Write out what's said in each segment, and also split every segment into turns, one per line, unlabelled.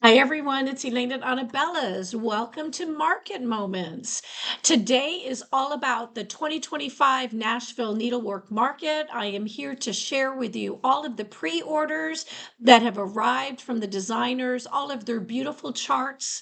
Hi everyone, it's Elaine at Anabellas. Welcome to Market Moments. Today is all about the 2025 Nashville Needlework Market. I am here to share with you all of the pre-orders that have arrived from the designers, all of their beautiful charts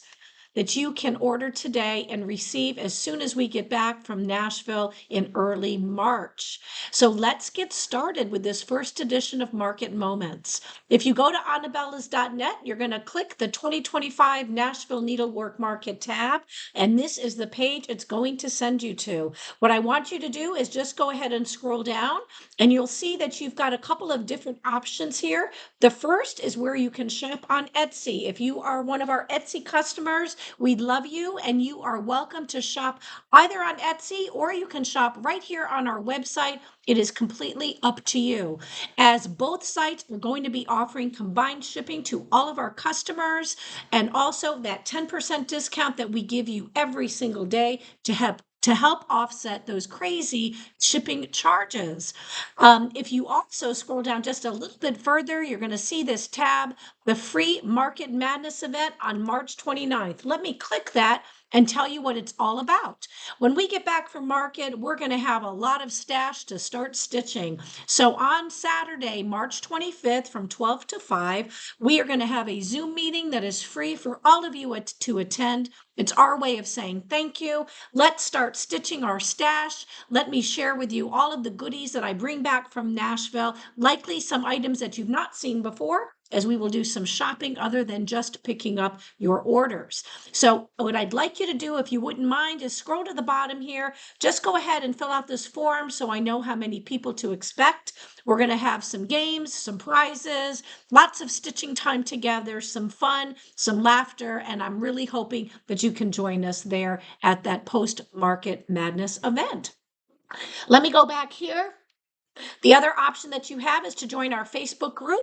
that you can order today and receive as soon as we get back from Nashville in early March. So let's get started with this first edition of Market Moments. If you go to anabellas.net, you're going to click the 2025 Nashville Needlework Market tab, and this is the page it's going to send you to. What I want you to do is just go ahead and scroll down, and you'll see that you've got a couple of different options here. The first is where you can shop on Etsy. If you are one of our Etsy customers, we love you, and you are welcome to shop either on Etsy or you can shop right here on our website. It is completely up to you, as both sites are going to be offering combined shipping to all of our customers, and also that 10% discount that we give you every single day to help offset those crazy shipping charges. If you also scroll down just a little bit further, you're going to see this tab, the free Market Madness event on March 29th. Let me click that and tell you what it's all about. When we get back from market, we're going to have a lot of stash to start stitching. So on Saturday, March 25th from 12 to 5, we are going to have a Zoom meeting that is free for all of you to attend. It's our way of saying thank you. Let's start stitching our stash. Let me share with you all of the goodies that I bring back from Nashville, likely some items that you've not seen before, as we will do some shopping other than just picking up your orders. So what I'd like you to do, if you wouldn't mind, is scroll to the bottom here. Just go ahead and fill out this form so I know how many people to expect. We're going to have some games, some prizes, lots of stitching time together, some fun, some laughter, and I'm really hoping that you can join us there at that post-Market Madness event. Let me go back here. The other option that you have is to join our Facebook group.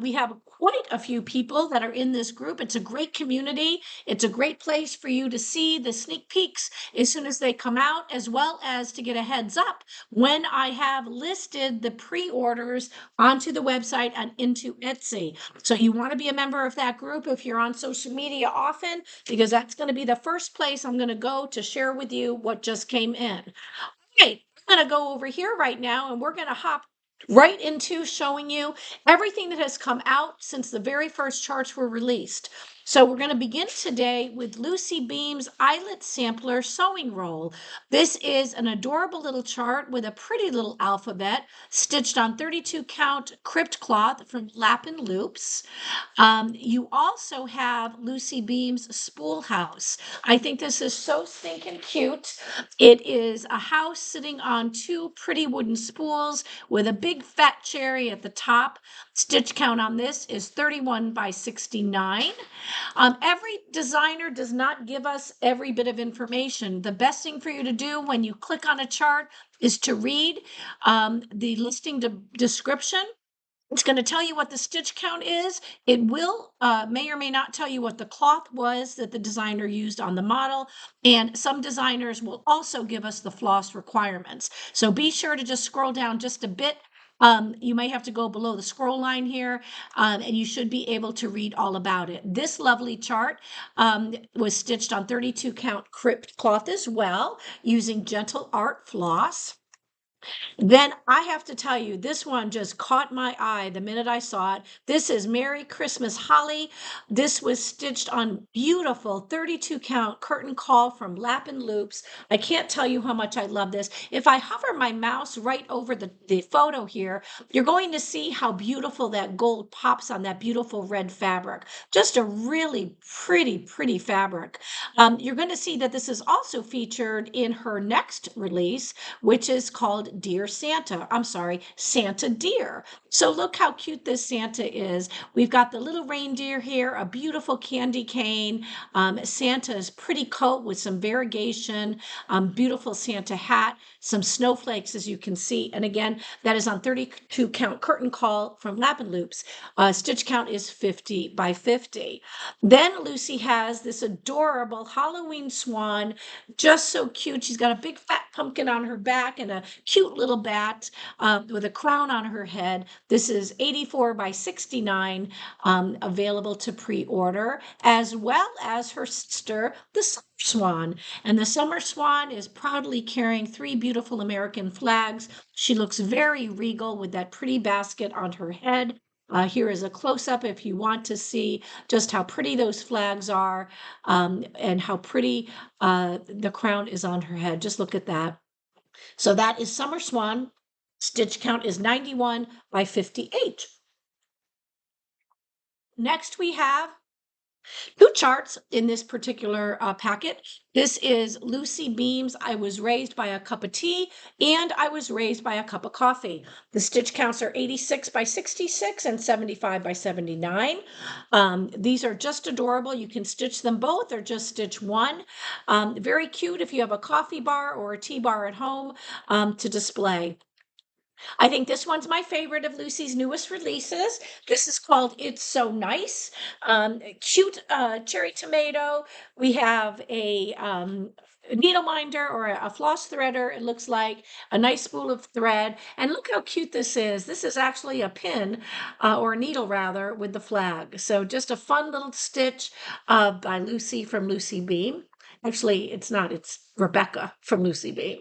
We have quite a few people that are in this group. It's a great community. It's a great place for you to see the sneak peeks as soon as they come out, as well as to get a heads up when I have listed the pre-orders onto the website and into Etsy. So you want to be a member of that group if you're on social media often, because that's going to be the first place I'm going to go to share with you what just came in. Okay, I'm going to go over here right now and we're going to hop right into showing you everything that has come out since the very first charts were released. So we're going to begin today with Lucy Beam's Eyelet Sampler Sewing Roll. This is an adorable little chart with a pretty little alphabet stitched on 32 count crypt cloth from Lap and Loops. You also have Lucy Beam's Spool House. I think this is so stinking cute. It is a house sitting on two pretty wooden spools with a big fat cherry at the top. Stitch count on this is 31 by 69. Every designer does not give us every bit of information. The best thing for you to do when you click on a chart is to read the listing description. It's going to tell you what the stitch count is. It will may or may not tell you what the cloth was that the designer used on the model. And some designers will also give us the floss requirements. So be sure to just scroll down just a bit. You may have to go below the scroll line here, and you should be able to read all about it. This lovely chart was stitched on 32 count crypt cloth as well, using Gentle Art floss. Then I have to tell you, this one just caught my eye the minute I saw it. This is Merry Christmas Holly. This was stitched on beautiful 32 count curtain call from Lap and Loops. I can't tell you how much I love this. If I hover my mouse right over the photo here, you're going to see how beautiful that gold pops on that beautiful red fabric. Just a really pretty fabric. You're going to see that this is also featured in her next release, which is called Dear Santa. I'm sorry, Santa Dear. So look how cute this Santa is. We've got the little reindeer here, a beautiful candy cane, Santa's pretty coat with some variegation, beautiful Santa hat, some snowflakes, as you can see. And again, that is on 32 count curtain call from Lap and Loops. Stitch count is 50 by 50. Then Lucy has this adorable Halloween swan, just so cute. She's got a big fat pumpkin on her back and a cute cute little bat with a crown on her head. This is 84 by 69, available to pre-order, as well as her sister, the Summer Swan. And the Summer Swan is proudly carrying 3 beautiful American flags. She looks very regal with that pretty basket on her head. Here is a close-up if you want to see just how pretty those flags are, and how pretty the crown is on her head. Just look at that. So that is Summer Swan. Stitch count is 91 by 58. Next we have 2 charts in this particular packet. This is Lucy Beams, I Was Raised by a Cup of Tea, and I Was Raised by a Cup of Coffee. The stitch counts are 86 by 66 and 75 by 79. These are just adorable. You can stitch them both or just stitch one. Very cute if you have a coffee bar or a tea bar at home to display. I think this one's my favorite of Lucy's newest releases. This is called It's So Nice. Cute cherry tomato. We have a needle minder or a floss threader. It looks like a nice spool of thread. And look how cute this is. This is actually a pin or a needle rather with the flag. So just a fun little stitch by Lucy from Lucy Beam. Actually, it's not. It's Rebecca from Lucy Beam.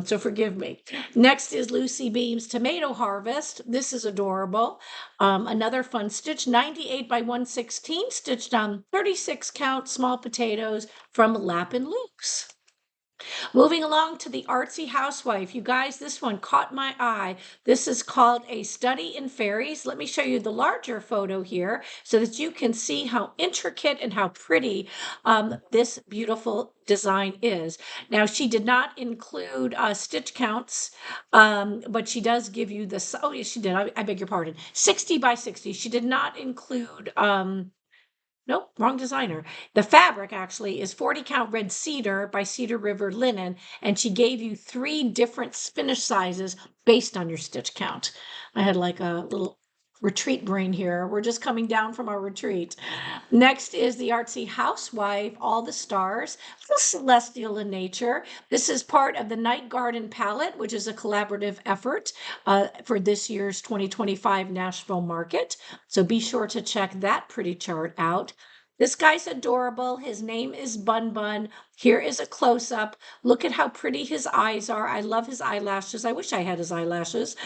So forgive me. Next is Lucy Beam's Tomato Harvest. This is adorable. Another fun stitch, 98 by 116, stitched on 36 count small potatoes from Lap and Luke's. Moving along to the Artsy Housewife. You guys, this one caught my eye. This is called A Study in Fairies. Let me show you the larger photo here so that you can see how intricate and how pretty this beautiful design is. Now, she did not include stitch counts, but she does give you the, oh yes, she did. I beg your pardon. 60 by 60. She did not include, nope, wrong designer. The fabric actually is 40 count red cedar by Cedar River linen, and she gave you 3 different finish sizes based on your stitch count. I had like a little retreat brain here. We're just coming down from our retreat. Next is the Artsy Housewife, All the Stars, celestial in nature. This is part of the Night Garden palette, which is a collaborative effort for this year's 2025 Nashville Market. So be sure to check that pretty chart out. This guy's adorable. His name is Bun Bun. Here is a close-up. Look at how pretty his eyes are. I love his eyelashes. I wish I had his eyelashes.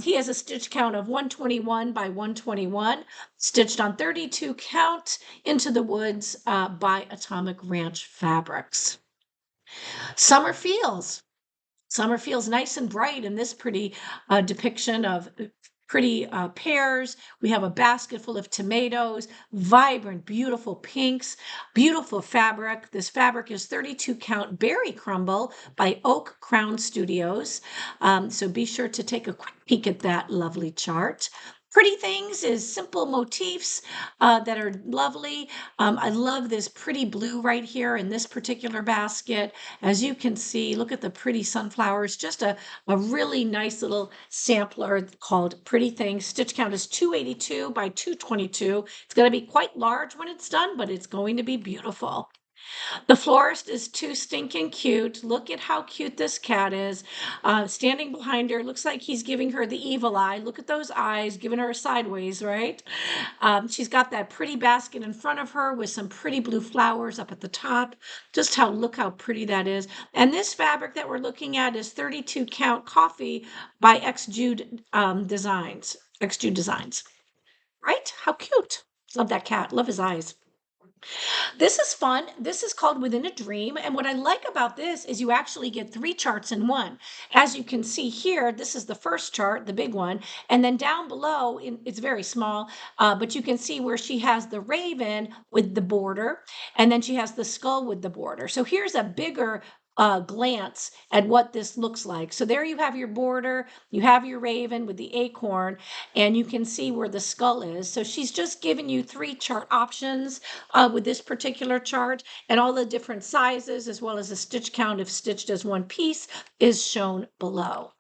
He has a stitch count of 121 by 121, stitched on 32 count Into the Woods by Atomic Ranch Fabrics. Summer feels nice and bright in this pretty depiction of pretty pears. We have a basket full of tomatoes, vibrant, beautiful pinks, beautiful fabric. This fabric is 32 count Berry Crumble by Oak Crown Studios. So be sure to take a quick peek at that lovely chart. Pretty Things is simple motifs that are lovely. I love this pretty blue right here in this particular basket. As you can see, look at the pretty sunflowers. Just a really nice little sampler called Pretty Things. Stitch count is 282 by 222. It's going to be quite large when it's done, but it's going to be beautiful. The florist is too stinking cute. Look at how cute this cat is. Standing behind her, looks like he's giving her the evil eye. Look at those eyes, giving her a sideways, right? She's got that pretty basket in front of her with some pretty blue flowers up at the top. Look how pretty that is. And this fabric that we're looking at is 32 count Coffee by Xjude Designs. Xjude Designs. Right? How cute. Love that cat. Love his eyes. This is fun. This is called Within a Dream. And what I like about this is you actually get 3 charts in one. As you can see here, this is the first chart, the big one. And then down below, it's very small, but you can see where she has the raven with the border, and then she has the skull with the border. So here's a bigger glance at what this looks like. So there you have your border, you have your raven with the acorn, and you can see where the skull is. So she's just given you 3 chart options with this particular chart, and all the different sizes as well as the stitch count if stitched as one piece is shown below.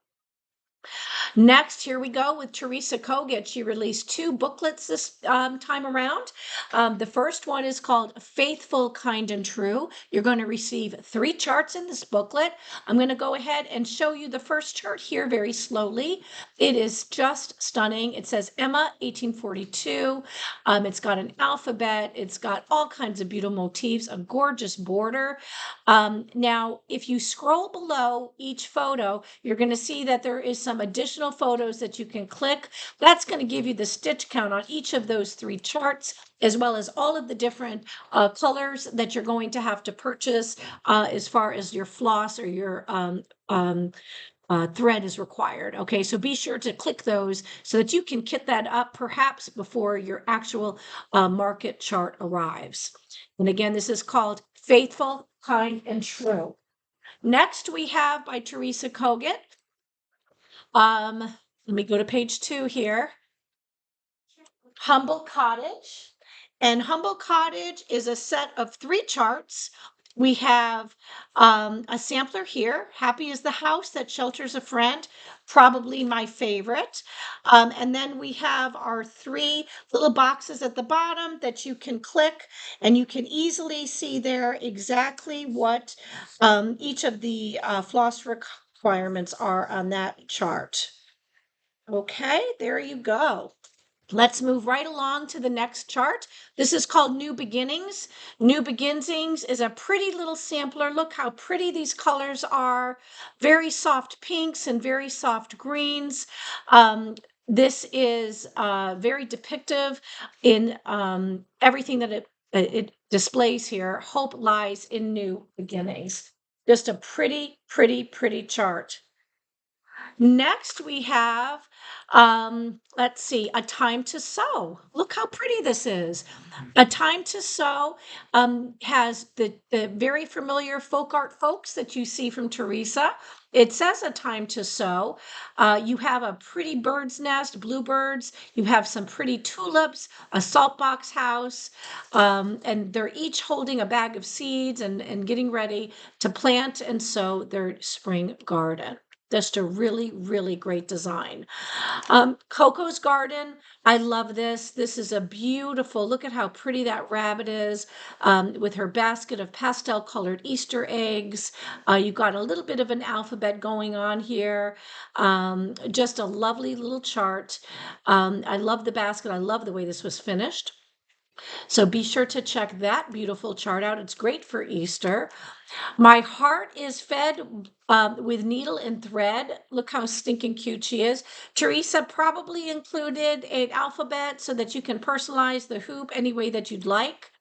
Next, here we go with Teresa Kogut. She released 2 booklets this time around. The first one is called Faithful, Kind, and True. You're going to receive 3 charts in this booklet. I'm going to go ahead and show you the first chart here very slowly. It is just stunning. It says Emma, 1842. It's got an alphabet. It's got all kinds of beautiful motifs, a gorgeous border. Now, if you scroll below each photo, you're going to see that there is some additional photos that you can click. That's going to give you the stitch count on each of those 3 charts, as well as all of the different colors that you're going to have to purchase as far as your floss or your thread is required. Okay, so be sure to click those so that you can kit that up perhaps before your actual market chart arrives. And again, this is called Faithful, Kind, and True. Next, we have by Teresa Kogut. Let me go to page 2 here. Humble Cottage. And Humble Cottage is a set of 3 charts. We have a sampler here. Happy is the house that shelters a friend, probably my favorite. And then we have our 3 little boxes at the bottom that you can click, and you can easily see there exactly what each of the floss requirements are on that chart. Okay, there you go. Let's move right along to the next chart. This is called New Beginnings. New Beginnings is a pretty little sampler. Look how pretty these colors are. Very soft pinks and very soft greens. This is very depictive in everything that it displays here. Hope lies in new beginnings. Just a pretty, pretty, pretty chart. Next, we have, let's see, A Time to Sew. Look how pretty this is. A Time to Sew has the very familiar folk art folks that you see from Teresa. It says A Time to Sew. You have a pretty bird's nest, bluebirds. You have some pretty tulips, a salt box house, and they're each holding a bag of seeds and getting ready to plant and sow their spring garden. Just a really, really great design. Coco's Garden, I love this. This is a beautiful, look at how pretty that rabbit is with her basket of pastel colored Easter eggs. You've got a little bit of an alphabet going on here. Just a lovely little chart. I love the basket. I love the way this was finished. So be sure to check that beautiful chart out. It's great for Easter. My heart is fed with needle and thread. Look how stinking cute she is. Teresa probably included an alphabet so that you can personalize the hoop any way that you'd like.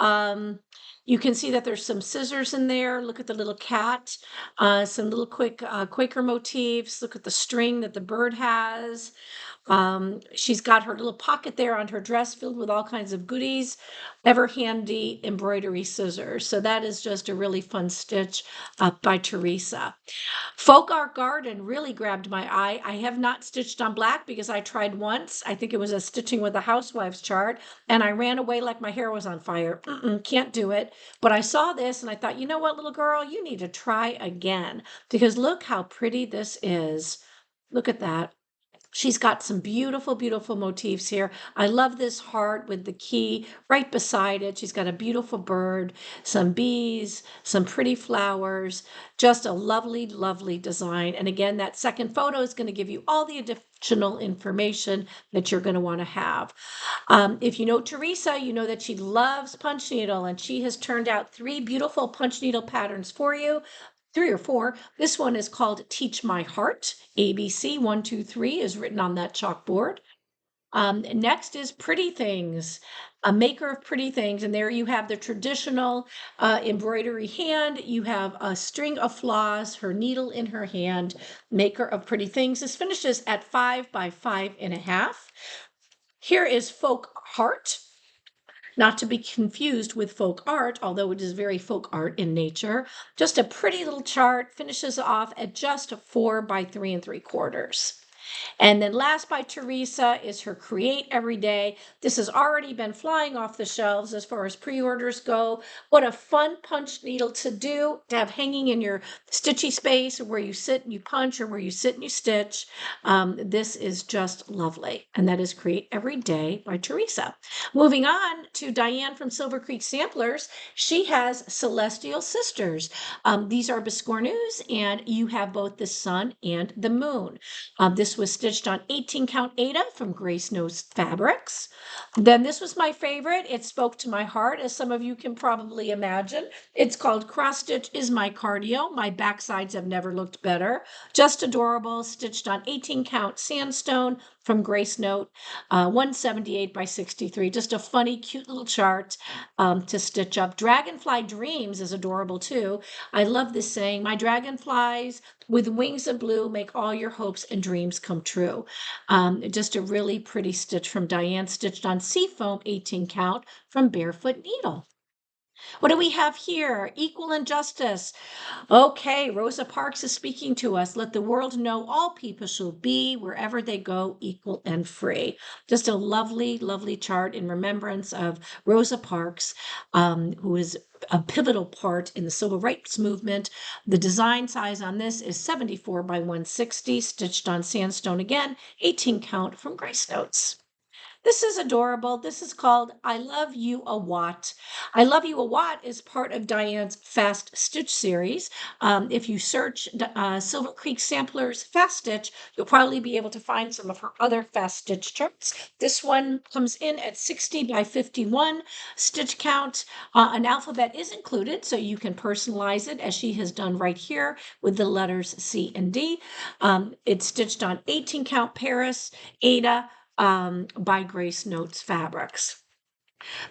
You can see that there's some scissors in there. Look at the little cat, some little quick Quaker motifs. Look at the string that the bird has. She's got her little pocket there on her dress filled with all kinds of goodies, ever handy embroidery scissors. So that is just a really fun stitch by Teresa. Folk Art Garden really grabbed my eye. I have not stitched on black because I tried once. I think it was a stitching with a housewife's chart, and I ran away like my hair was on fire. Can't do it. But I saw this and I thought, you know what, little girl, you need to try again because look how pretty this is. Look at that. She's got some beautiful, beautiful motifs here. I love this heart with the key right beside it. She's got a beautiful bird, some bees, some pretty flowers, just a lovely, lovely design. And again, that second photo is going to give you all the additional information that you're going to want to have. If you know Teresa, you know that she loves punch needle, and she has turned out 3 beautiful punch needle patterns for you. 3 or 4. This one is called Teach My Heart. ABC 1, 2, 3 is written on that chalkboard. Next is Pretty Things, a maker of pretty things. And there you have the traditional embroidery hand. You have a string of floss, her needle in her hand, maker of pretty things. This finishes at 5 by 5.5. Here is Folk Heart. Not to be confused with folk art, although it is very folk art in nature. Just a pretty little chart, finishes off at just 4 by 3 3/4. And then last by Teresa is her Create Every Day. This has already been flying off the shelves as far as pre-orders go. What a fun punch needle to do, to have hanging in your stitchy space, or where you sit and you punch, or where you sit and you stitch. This is just lovely. And that is Create Every Day by Teresa. Moving on to Diane from Silver Creek Samplers. She has Celestial Sisters. These are biscornus, and you have both the sun and the moon. This was stitched on 18 count Aida from Grace Knows Fabrics. Then this was my favorite. It spoke to my heart, as some of you can probably imagine. It's called Cross Stitch is My Cardio. My backsides have never looked better. Just adorable, stitched on 18 count sandstone from Grace Note, 178 by 63. Just a funny, cute little chart to stitch up. Dragonfly Dreams is adorable too. I love this saying, my dragonflies with wings of blue make all your hopes and dreams come true. Just a really pretty stitch from Diane, stitched on Seafoam 18 count from Barefoot Needle. What do we have here? Equal Injustice. Okay, Rosa Parks is speaking to us. Let the world know all people shall be, wherever they go, equal and free. Just a lovely, lovely chart in remembrance of Rosa Parks, who is a pivotal part in the civil rights movement. The design size on this is 74 by 160, stitched on sandstone again, 18 count from Grace Notes. This is adorable. This is called I Love You a Watt. I Love You a Watt is part of Diane's Fast Stitch series. If you search Silver Creek Samplers Fast Stitch, you'll probably be able to find some of her other Fast Stitch charts. This one comes in at 60 by 51 stitch count. An alphabet is included, so you can personalize it, as she has done right here with the letters C and D. It's stitched on 18 count Paris, Aida, by Grace Notes Fabrics.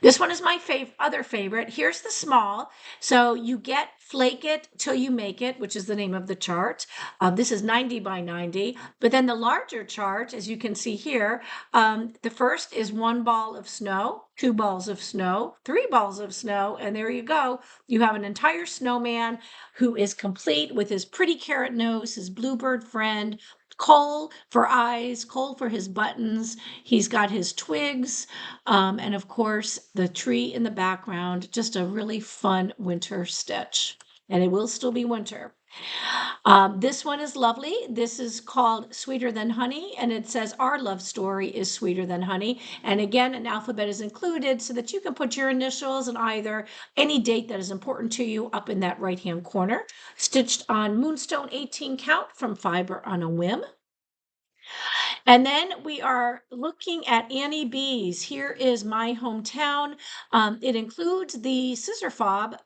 This one is my other favorite. Here's the small. So you get Flake It Till You Make It, which is the name of the chart. This is 90 by 90. But then the larger chart, as you can see here, the first is 1 ball of snow, 2 balls of snow, 3 balls of snow, and there you go. You have an entire snowman who is complete with his pretty carrot nose, his bluebird friend, coal for eyes, coal for his buttons. He's got his twigs, and of course the tree in the background. Just a really fun winter stitch, and it will still be winter. This one is lovely. This is called Sweeter Than Honey, and it says our love story is sweeter than honey. And again, an alphabet is included so that you can put your initials and either any date that is important to you up in that right-hand corner. Stitched on Moonstone 18 count from Fiber on a Whim. And then we are looking at Annie Beez. Here is My Hometown. It includes the scissor fob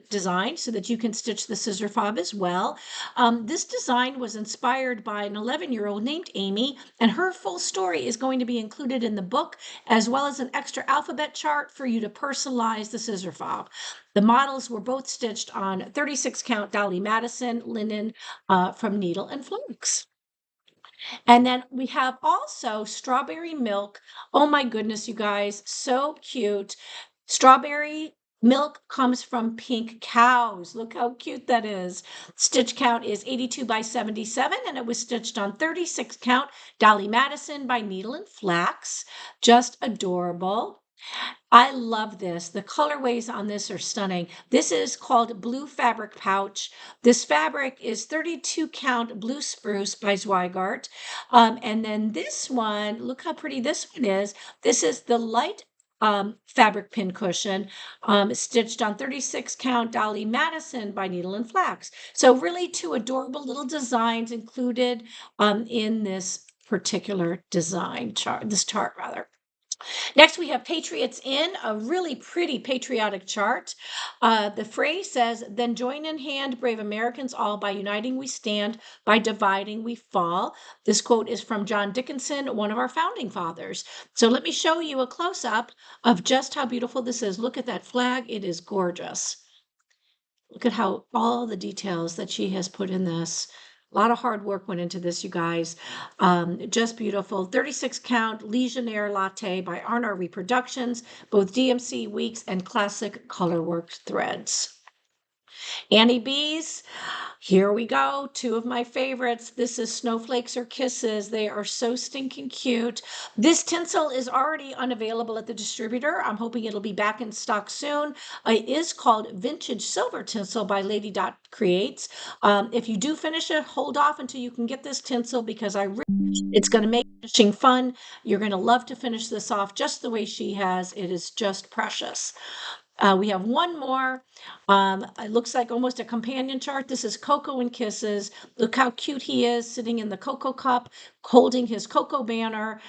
design so that you can stitch the scissor fob as well. This design was inspired by an 11-year-old named Amy, and her full story is going to be included in the book, as well as an extra alphabet chart for you to personalize the scissor fob. The models were both stitched on 36 count Dolly Madison linen from Needle and Flux. And then we have also Strawberry Milk. Oh my goodness, you guys, so cute. Strawberry milk comes from pink cows. Look how cute that is. Stitch count is 82 by 77, and it was stitched on 36 count Dolly Madison by Needle and Flax. Just adorable. I love this. The colorways on this are stunning. This is called Blue Fabric Pouch. This fabric is 32 count Blue Spruce by Zweigart. And then this one, look how pretty this one is. This is the light fabric pin cushion, stitched on 36 count Dolly Madison by Needle and Flax. So really 2 adorable little designs included in this particular design chart, this chart rather. Next, we have Patriots In, a really pretty patriotic chart. The phrase says, then join in hand, brave Americans all, by uniting we stand, by dividing we fall. This quote is from John Dickinson, one of our founding fathers. So let me show you a close-up of just how beautiful this is. Look at that flag. It is gorgeous. Look at how all the details that she has put in this. A lot of hard work went into this, you guys. Just beautiful. 36 count Legionnaire Latte by R&R Reproductions, both DMC Weeks and classic colorwork threads. Annie Beez, here we go. Two of my favorites. This is Snowflakes or Kisses. They are so stinking cute. This tinsel is already unavailable at the distributor. I'm hoping it'll be back in stock soon. It is called Vintage Silver Tinsel by Lady Creates. If you do finish it, hold off until you can get this tinsel because it's going to make finishing fun. You're going to love to finish this off just the way she has. It is just precious. We have one more. It looks like almost a companion chart. This is Cocoa and Kisses. Look how cute he is sitting in the cocoa cup, holding his cocoa banner.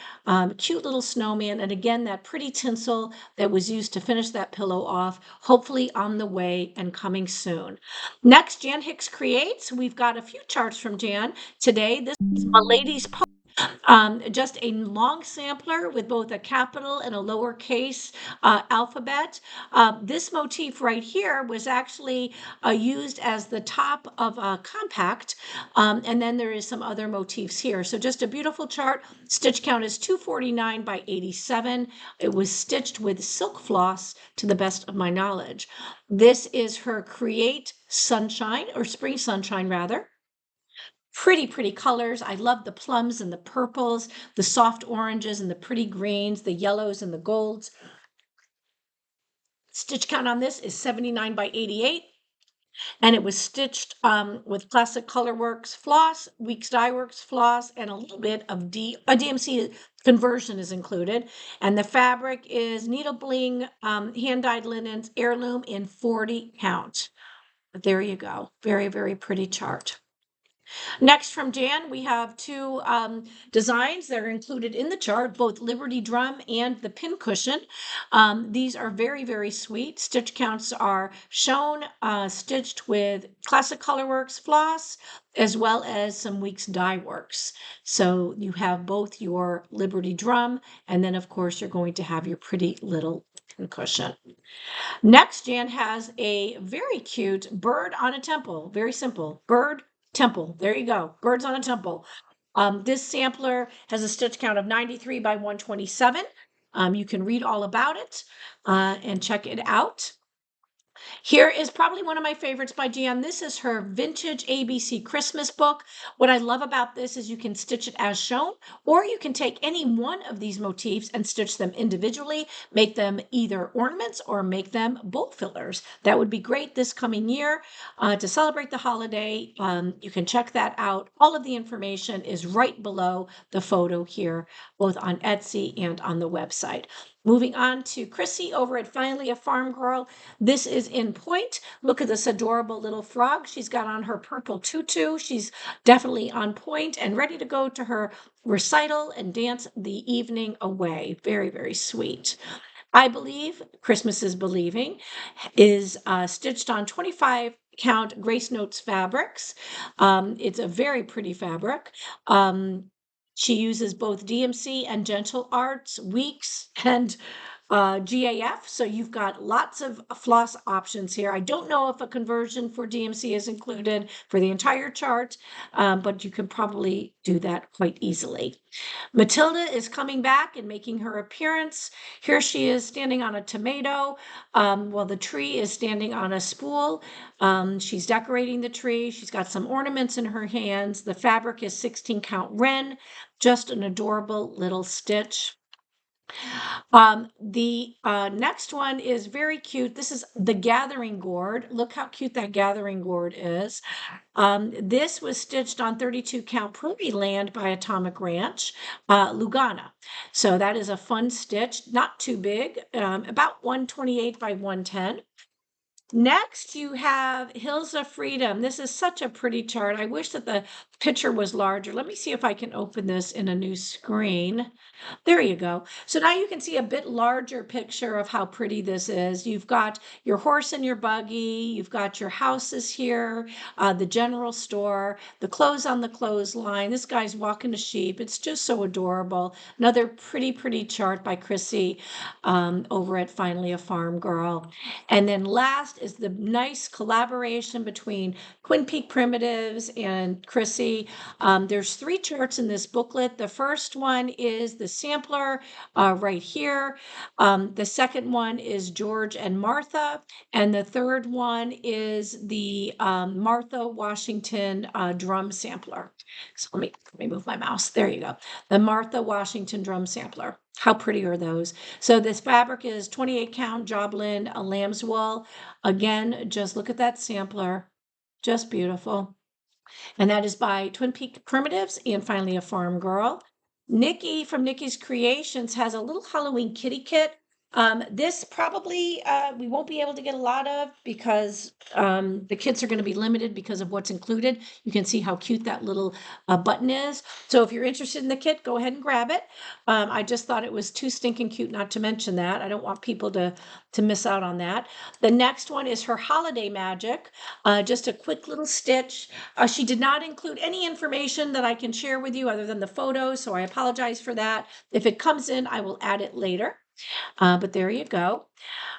Cute little snowman. And again, that pretty tinsel that was used to finish that pillow off, hopefully on the way and coming soon. Next, Jan Hicks Creates. We've got a few charts from Jan today. This is My Lady's Post. Just a long sampler with both a capital and a lowercase alphabet. This motif right here was actually used as the top of a compact, and then there is some other motifs here. So just a beautiful chart. Stitch count is 249 by 87. It was stitched with silk floss to the best of my knowledge. This is her Create Sunshine, or Spring Sunshine rather. Pretty, pretty colors. I love the plums and the purples, the soft oranges and the pretty greens, the yellows and the golds. Stitch count on this is 79 by 88. And it was stitched with Classic Colorworks floss, Weeks Dye Works floss, and a little bit of DMC conversion is included. And the fabric is needle bling, hand-dyed linens, heirloom in 40 count. But there you go. Very, very pretty chart. Next from Jan, we have two designs that are included in the chart, both Liberty Drum and the pin cushion. These are very, very sweet. Stitch counts are shown, stitched with Classic Colorworks floss, as well as some Weeks Dye Works. So you have both your Liberty Drum, and then of course you're going to have your pretty little pin cushion. Next, Jan has a very cute bird on a temple. Very simple. Bird, temple. There you go. Birds on a temple. This sampler has a stitch count of 93 by 127. You can read all about it and check it out. Here is probably one of my favorites by Jan. This is her Vintage ABC Christmas book. What I love about this is you can stitch it as shown, or you can take any one of these motifs and stitch them individually, make them either ornaments or make them bowl fillers. That would be great this coming year to celebrate the holiday. You can check that out. All of the information is right below the photo here, both on Etsy and on the website. Moving on to Chrissy over at Finally a Farmgirl. This is in point. Look at this adorable little frog she's got on her purple tutu. She's definitely on point and ready to go to her recital and dance the evening away. Very, very sweet. I Believe, Christmas is Believing, is stitched on 25 count Grace Notes fabrics. It's a very pretty fabric. She uses both DMC and Gentle Arts, Weeks, and GAF. So you've got lots of floss options here. I don't know if a conversion for DMC is included for the entire chart, but you can probably do that quite easily. Matilda is coming back and making her appearance. Here she is standing on a tomato while the tree is standing on a spool. She's decorating the tree. She's got some ornaments in her hands. The fabric is 16 count Wren, just an adorable little stitch. The next one is very cute. This is the Gathering Gourd. Look how cute that Gathering Gourd is. This was stitched on 32 count Prairie Land by Atomic Ranch, Lugana. So that is a fun stitch, not too big, about 128 by 110. Next, you have Hills of Freedom. This is such a pretty chart. I wish that the picture was larger. Let me see if I can open this in a new screen. There you go. So now you can see a bit larger picture of how pretty this is. You've got your horse and your buggy. You've got your houses here, the general store, the clothes on the clothesline. This guy's walking a sheep. It's just so adorable. Another pretty, pretty chart by Chrissy over at Finally a Farm Girl. And then last is the nice collaboration between Twin Peak Primitives and Chrissy. There's 3 charts in this booklet. The first one is the sampler right here. The second one is George and Martha. And the third one is the Martha Washington drum sampler. So let me move my mouse. There you go. The Martha Washington drum sampler. How pretty are those? So this fabric is 28 count Joblin lamb's wool. Again, just look at that sampler. Just beautiful. And that is by Twin Peak Primitives and finally a Farmgirl. Nikki from Nikki's Creations has a little Halloween kitty kit. This probably we won't be able to get a lot of because the kits are going to be limited because of what's included. You can see how cute that little button is. So if you're interested in the kit, go ahead and grab it. I just thought it was too stinking cute not to mention that. I don't want people to miss out on that. The next one is her Holiday Magic, just a quick little stitch. She did not include any information that I can share with you other than the photos, so I apologize for that. If it comes in, I will add it later. But there you go.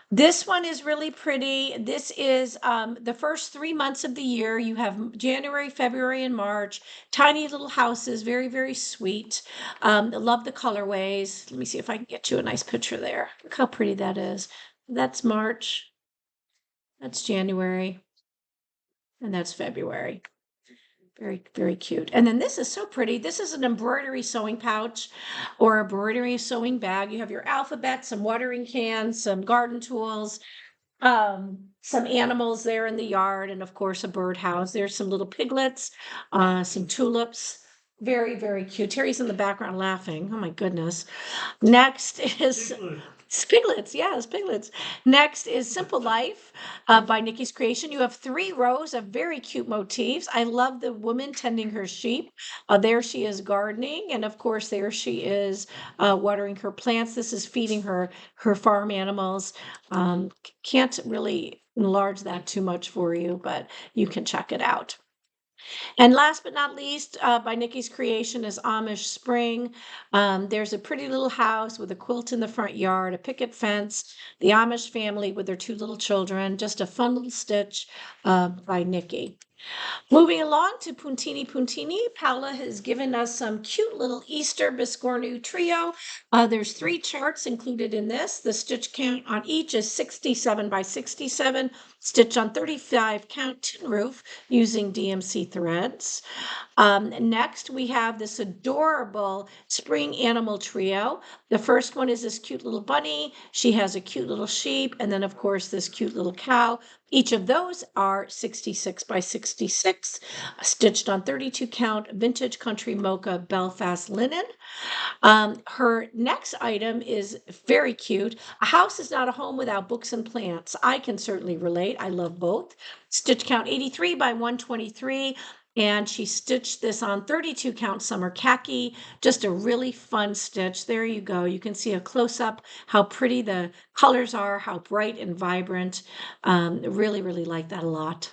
This one is really pretty. This is the first 3 months of the year. You have January, February, and March. Tiny little houses, very, very sweet. Love the colorways. Let me see if I can get you a nice picture there. Look how pretty that is. That's March. That's January. And that's February. Very, very cute. And then this is so pretty. This is an embroidery sewing pouch or embroidery sewing bag. You have your alphabet, some watering cans, some garden tools, some animals there in the yard, and of course a birdhouse. There's some little piglets, some tulips. Very, very cute. Terry's in the background laughing. Oh my goodness. Next is Piglets, yes, piglets. Next is Simple Life by Nikki's Creation. You have 3 rows of very cute motifs. I love the woman tending her sheep. There she is gardening, and of course there she is watering her plants. This is feeding her farm animals. Can't really enlarge that too much for you, but you can check it out. And last but not least, by Nikki's Creation is Amish Spring. There's a pretty little house with a quilt in the front yard, a picket fence, the Amish family with their 2 little children, just a fun little stitch by Nikki. Moving along to Puntini Puntini, Paula has given us some cute little Easter Biscornu trio. There's 3 charts included in this. The stitch count on each is 67 by 67, stitch on 35 count tin roof using DMC threads. Next, we have this adorable spring animal trio. The first one is this cute little bunny. She has a cute little sheep, and then, of course, this cute little cow. Each of those are 66 by 66, stitched on 32 count vintage country mocha Belfast linen. Her next item is very cute. A house is not a home without books and plants. I can certainly relate. I love both. Stitch count 83 by 123. And she stitched this on 32 count summer khaki. Just a really fun stitch. There you go. You can see a close up how pretty the colors are, how bright and vibrant. Really, really like that a lot.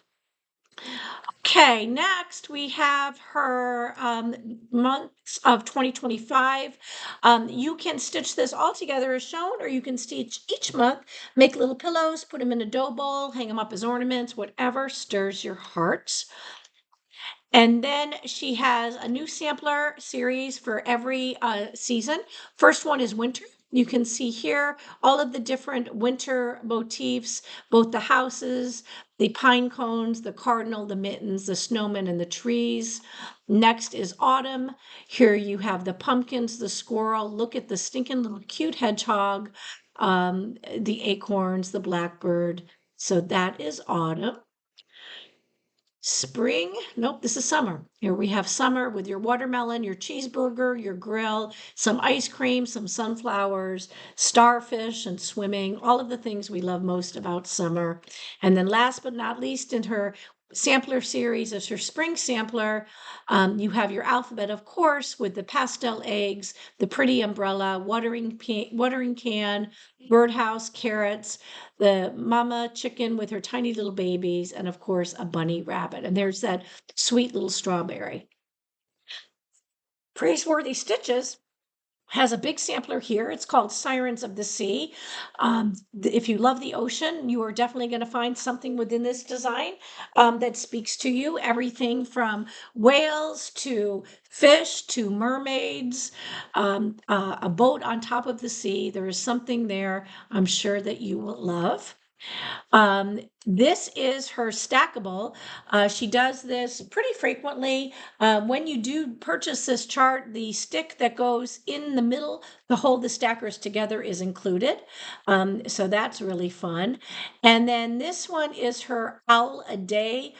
Okay, next we have her months of 2025. You can stitch this all together as shown, or you can stitch each month, make little pillows, put them in a dough bowl, hang them up as ornaments, whatever stirs your heart. And then she has a new sampler series for every season. First one is winter. You can see here all of the different winter motifs, both the houses, the pine cones, the cardinal, the mittens, the snowmen, and the trees. Next is autumn. Here you have the pumpkins, the squirrel. Look at the stinking little cute hedgehog, the acorns, the blackbird. So that is autumn. Spring, nope, this is summer. Here we have summer with your watermelon, your cheeseburger, your grill, some ice cream, some sunflowers, starfish, and swimming, all of the things we love most about summer. And then last but not least, in her sampler series as her spring sampler, you have your alphabet, of course, with the pastel eggs, the pretty umbrella, watering can, birdhouse, carrots, the mama chicken with her tiny little babies, and of course, a bunny rabbit. And there's that sweet little strawberry. Praiseworthy Stitches has a big sampler here. It's called Sirens of the Sea. If you love the ocean, you are definitely going to find something within this design that speaks to you. Everything from whales to fish to mermaids, a boat on top of the sea. There is something there I'm sure that you will love. This is her stackable. She does this pretty frequently. When you do purchase this chart, the stick that goes in the middle to hold the stackers together is included. So that's really fun. And then this one is her Owl a Day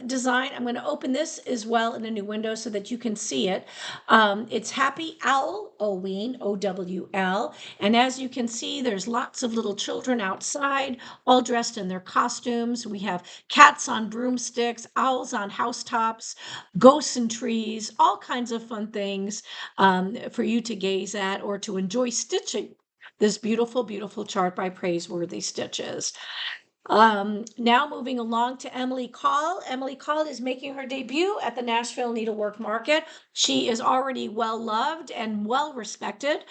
design. I'm going to open this as well in a new window so that you can see it. It's Happy Owl Oween, OWL. And as you can see, there's lots of little children outside, all dressed in their costumes. We have cats on broomsticks, owls on housetops, ghosts in trees, all kinds of fun things for you to gaze at or to enjoy stitching this beautiful, beautiful chart by Praiseworthy Stitches. Now moving along to Emily Call. Emily Call is making her debut at the Nashville Needlework Market. She is already well loved and well respected.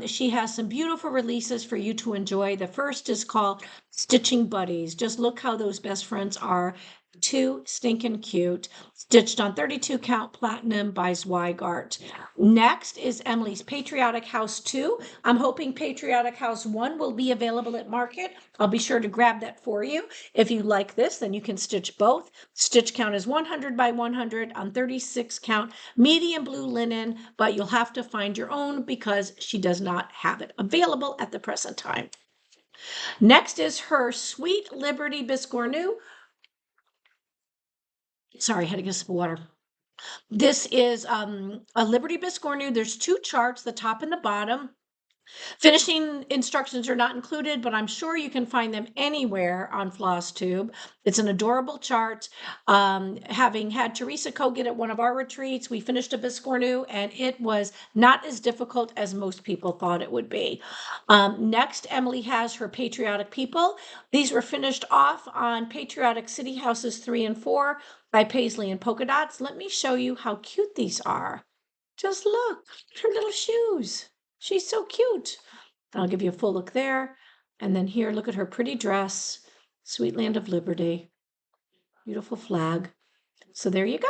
She has some beautiful releases for you to enjoy. The first is called Stitching Buddies. Just look how those best friends are. Too stinking cute. Stitched on 32 count platinum by Zweigart. Next is Emily's Patriotic House 2. I'm hoping Patriotic House 1 will be available at market. I'll be sure to grab that for you. If you like this, then you can stitch both. Stitch count is 100 by 100 on 36 count medium blue linen, but you'll have to find your own because she does not have it available at the present time. Next is her Sweet Liberty Biscornu. Sorry, I had to get a sip of water. This is a Liberty Biscornu. There's two charts, the top and the bottom. Finishing instructions are not included, but I'm sure you can find them anywhere on FlossTube. It's an adorable chart. Having had Teresa Kogut at one of our retreats, we finished a Biscornu, and it was not as difficult as most people thought it would be. Next, Emily has her Patriotic People. These were finished off on Patriotic City Houses 3 and 4 by Paisley and Polka Dots. Let me show you how cute these are. Just look, her little shoes. She's so cute. I'll give you a full look there. And then here, look at her pretty dress. Sweet Land of Liberty. Beautiful flag. So there you go.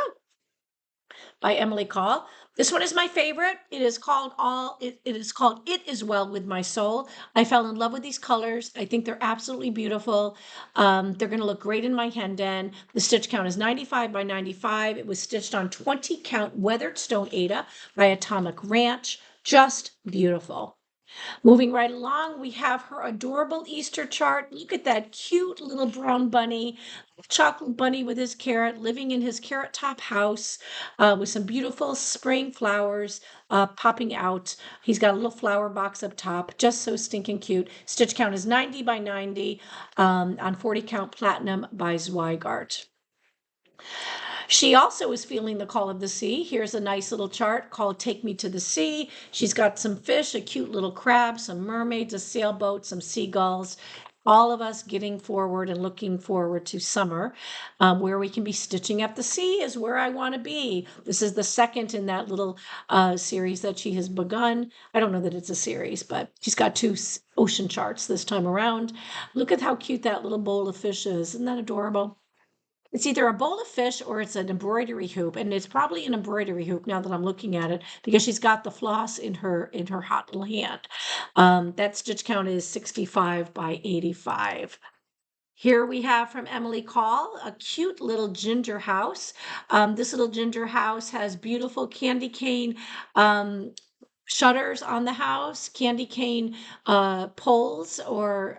By Emily Call. This one is my favorite. It is called It Is Well With My Soul. I fell in love with these colors. I think they're absolutely beautiful. They're going to look great in my hendon. The stitch count is 95 by 95. It was stitched on 20 count weathered stone Aida by Atomic Ranch. Just beautiful. Moving right along, we have her adorable Easter chart. Look at that cute little brown bunny, chocolate bunny with his carrot, living in his carrot top house with some beautiful spring flowers popping out. He's got a little flower box up top, just so stinking cute. Stitch count is 90 by 90 on 40 count platinum by Zweigart. She also is feeling the call of the sea. Here's a nice little chart called Take Me to the Sea. She's got some fish, a cute little crab, some mermaids, a sailboat, some seagulls. All of us getting forward and looking forward to summer, where we can be stitching at the sea is where I want to be. This is the second in that little series that she has begun. I don't know that it's a series, but she's got two ocean charts this time around. Look at how cute that little bowl of fish is. Isn't that adorable? It's either a bowl of fish or it's an embroidery hoop, and it's probably an embroidery hoop now that I'm looking at it because she's got the floss in her hot little hand. That stitch count is 65 by 85. Here we have from Emily Call, a cute little ginger house. This little ginger house has beautiful candy cane shutters on the house, candy cane poles or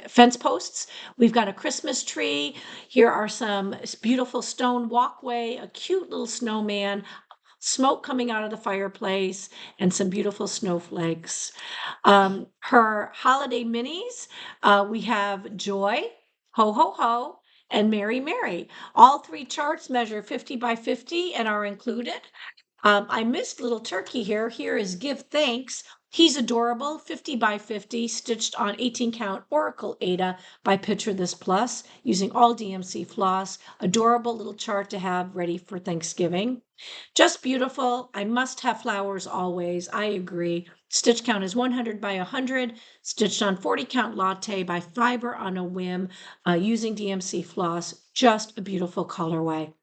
fence posts. We've got a Christmas tree. Here are some beautiful stone walkway, a cute little snowman, smoke coming out of the fireplace, and some beautiful snowflakes. Her holiday minis, we have Joy, Ho Ho Ho, and Mary Mary. All three charts measure 50 by 50 and are included. I missed little turkey here. Here is Give Thanks. He's adorable, 50 by 50, stitched on 18 count Oracle Ada by Picture This Plus, using all DMC floss. Adorable little chart to have ready for Thanksgiving. Just beautiful. I must have flowers always. I agree. Stitch count is 100 by 100, stitched on 40 count latte by Fiber on a Whim, using DMC floss. Just a beautiful colorway.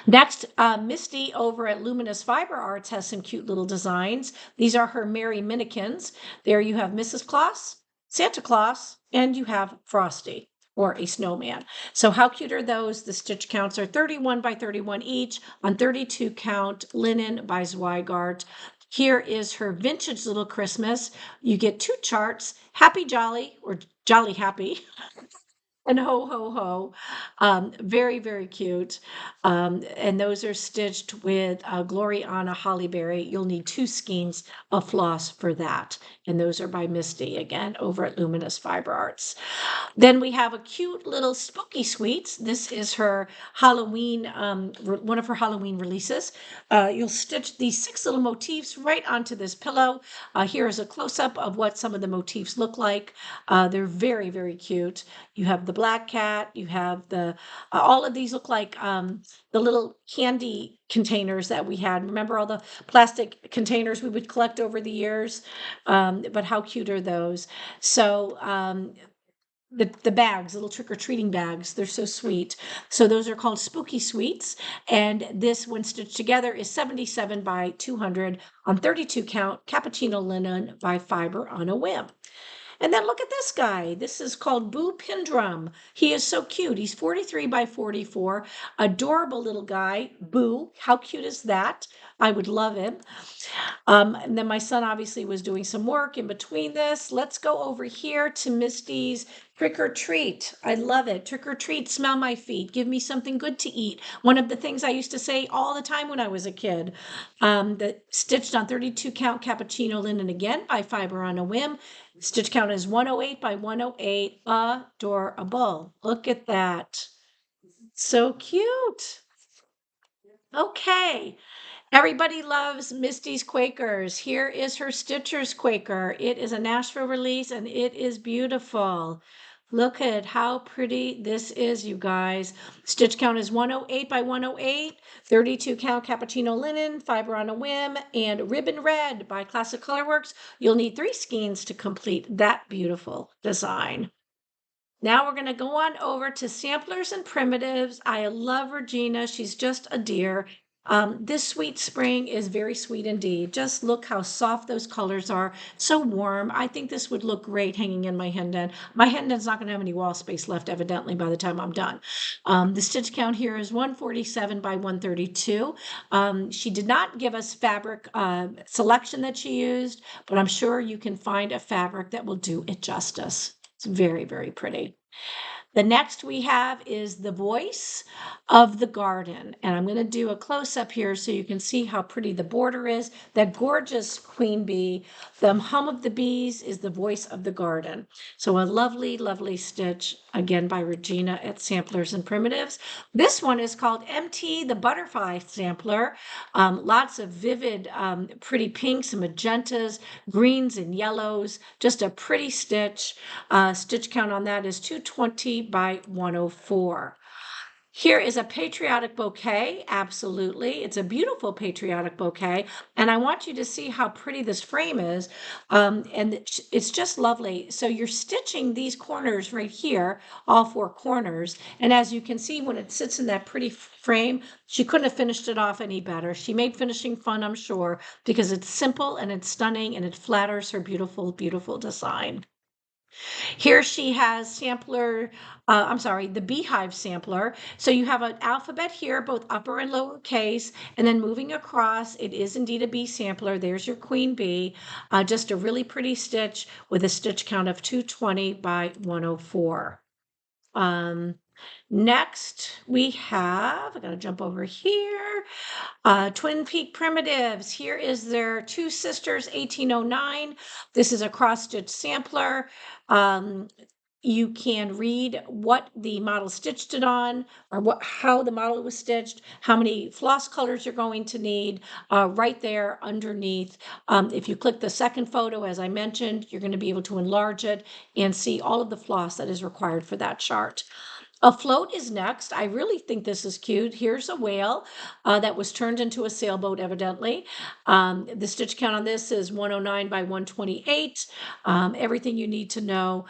Next, Misty over at Luminous Fiber Arts has some cute little designs. These are her Merry Minikins. There you have Mrs. Claus, Santa Claus, and you have Frosty, or a snowman. So how cute are those? The stitch counts are 31 by 31 each on 32 count linen by Zweigart. Here is her vintage little Christmas. You get 2 charts, Happy Jolly or Jolly Happy, and Ho Ho Ho. Very, very cute. And those are stitched with Gloriana Hollyberry. You'll need 2 skeins of floss for that. And those are by Misty, again, over at Luminous Fiber Arts. Then we have a cute little Spooky Sweets. This is her Halloween, one of her Halloween releases. You'll stitch these 6 little motifs right onto this pillow. Here is a close-up of what some of the motifs look like. They're very, very cute. You have the black cat, you have the, all of these look like the little candy containers that we had. Remember all the plastic containers we would collect over the years? But how cute are those? So the bags, little trick-or-treating bags, they're so sweet. So those are called Spooky Sweets. And this, when stitched together, is 77 by 200 on 32 count cappuccino linen by Fiber on a Whim. And then look at this guy. This is called Boo Pindrum. He is so cute. He's 43 by 44. Adorable little guy. Boo. How cute is that? I would love him. And then my son obviously was doing some work in between this. Let's go over here to Misty's Trick or Treat. I love it. Trick or treat, smell my feet. Give me something good to eat. One of the things I used to say all the time when I was a kid. The stitched on 32 count cappuccino linen again by Fiber on a Whim. Stitch count is 108 by 108. Adorable. Look at that. So cute. Okay. Everybody loves Misty's Quakers. Here is her Stitcher's Quaker. It is a Nashville release and it is beautiful. Look at how pretty this is, you guys. Stitch count is 108 by 108, 32 count cappuccino linen, Fiber on a Whim, and Ribbon Red by Classic Colorworks. You'll need 3 skeins to complete that beautiful design. Now we're going to go on over to Samplers and Primitives. I love Regina. She's just a dear. This Sweet Spring is very sweet indeed. Just look how soft those colors are. So warm. I think this would look great hanging in my hendon. My hendon's not going to have any wall space left, evidently, by the time I'm done. The stitch count here is 147 by 132. She did not give us fabric selection that she used, but I'm sure you can find a fabric that will do it justice. It's very, very pretty. The next we have is The Voice of the Garden. And I'm going to do a close-up here so you can see how pretty the border is. That gorgeous queen bee. The hum of the bees is the voice of the garden. So a lovely, lovely stitch, again by Regina at Samplers and Primitives. This one is called MT, the Butterfly Sampler. Lots of vivid, pretty pinks and magentas, greens and yellows. Just a pretty stitch. Stitch count on that is 220 by 104. Here is a patriotic bouquet. Absolutely. It's a beautiful patriotic bouquet. And I want you to see how pretty this frame is. And it's just lovely. So you're stitching these corners right here, all 4 corners. And as you can see, when it sits in that pretty frame, she couldn't have finished it off any better. She made finishing fun, I'm sure, because it's simple and it's stunning and it flatters her beautiful, beautiful design. Here she has sampler, the beehive sampler. So you have an alphabet here, both upper and lower case, and then moving across, it is indeed a bee sampler. There's your queen bee. Just a really pretty stitch with a stitch count of 220 by 104. Next, we have, I gotta jump over here, Twin Peak Primitives. Here is their Two Sisters 1809. This is a cross-stitch sampler. You can read what the model stitched it on, or how the model was stitched, how many floss colors you're going to need, right there underneath. If you click the second photo, as I mentioned, you're going to be able to enlarge it and see all of the floss that is required for that chart. A float is next. I really think this is cute. Here's a whale that was turned into a sailboat, evidently. The stitch count on this is 109 by 128. Everything you need to know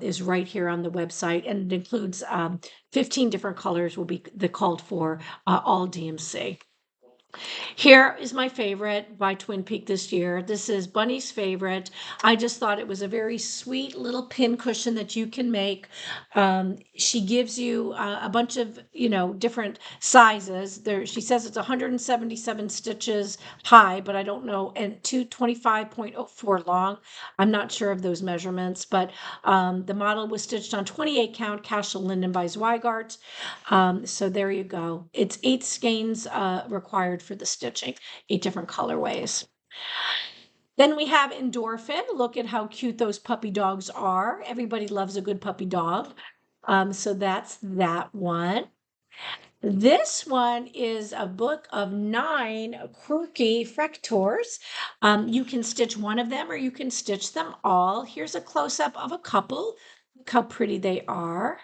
is right here on the website, and it includes 15 different colors will be called for, all DMC. Here is my favorite by Twin Peak this year. This is Bunny's favorite. I just thought it was a very sweet little pin cushion that you can make. She gives you a bunch of, different sizes. There, she says it's 177 stitches high, but I don't know, and 225.04 long. I'm not sure of those measurements, but the model was stitched on 28 count casual linen by Zweigart. So there you go. It's 8 skeins required for the stitching, 8 different colorways. Then we have Endorphin. Look at how cute those puppy dogs are. Everybody loves a good puppy dog. So that's that one. This one is a book of 9 quirky fractors. You can stitch one of them or you can stitch them all. Here's a close-up of a couple. Look how pretty they are.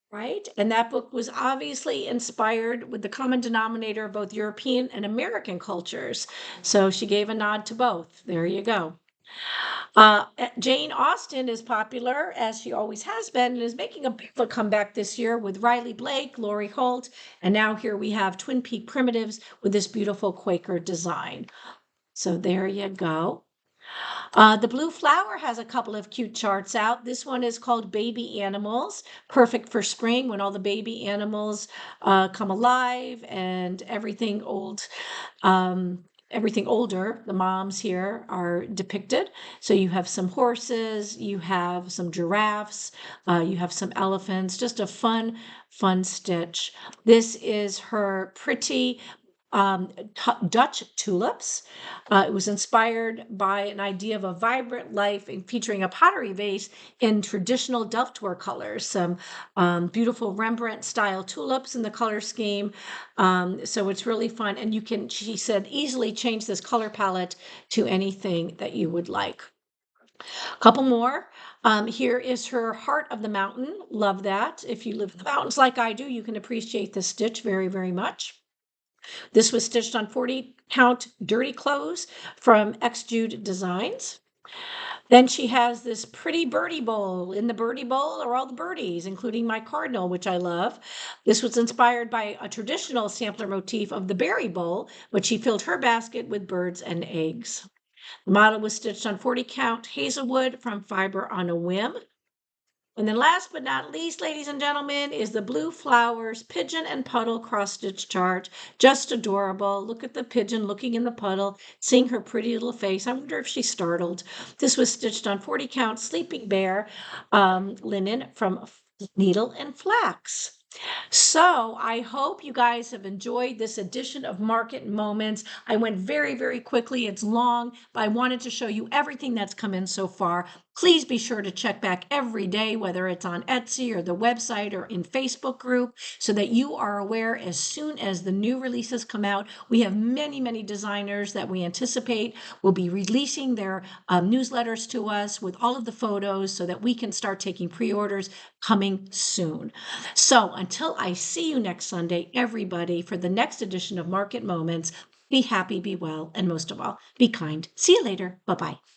Right? And that book was obviously inspired with the common denominator of both European and American cultures. So she gave a nod to both. There you go. Jane Austen is popular, as she always has been, and is making a bit of a comeback this year with Riley Blake, Lori Holt, and now here we have Twin Peak Primitives with this beautiful Quaker design. So there you go. The Blue Flower has a couple of cute charts out. This one is called Baby Animals, perfect for spring when all the baby animals come alive and everything everything older, the moms here are depicted. So you have some horses, you have some giraffes, you have some elephants, just a fun stitch. This is her pretty Dutch tulips. It was inspired by an idea of a vibrant life and featuring a pottery vase in traditional Delftware colors, some beautiful Rembrandt style tulips in the color scheme. So it's really fun. And you can, she said, easily change this color palette to anything that you would like. A couple more. Here is her Heart of the Mountain. Love that. If you live in the mountains like I do, you can appreciate this stitch very, very much. This was stitched on 40 count dirty clothes from X Jude Designs. Then she has this pretty birdie bowl. In the birdie bowl are all the birdies, including my cardinal, which I love. This was inspired by a traditional sampler motif of the berry bowl, but she filled her basket with birds and eggs. The model was stitched on 40 count hazelwood from Fiber on a Whim. And then last but not least, ladies and gentlemen, is the Blue Flowers Pigeon and Puddle cross stitch chart. Just adorable. Look at the pigeon looking in the puddle, seeing her pretty little face. I wonder if she's startled. This was stitched on 40 count Sleeping Bear linen from Needle and Flax. So I hope you guys have enjoyed this edition of Market Moments. I went very, very quickly. It's long, but I wanted to show you everything that's come in so far. Please be sure to check back every day, whether it's on Etsy or the website or in Facebook group, so that you are aware as soon as the new releases come out. We have many, many designers that we anticipate will be releasing their newsletters to us with all of the photos so that we can start taking pre-orders coming soon. So until I see you next Sunday, everybody, for the next edition of Market Moments, be happy, be well, and most of all, be kind. See you later. Bye-bye.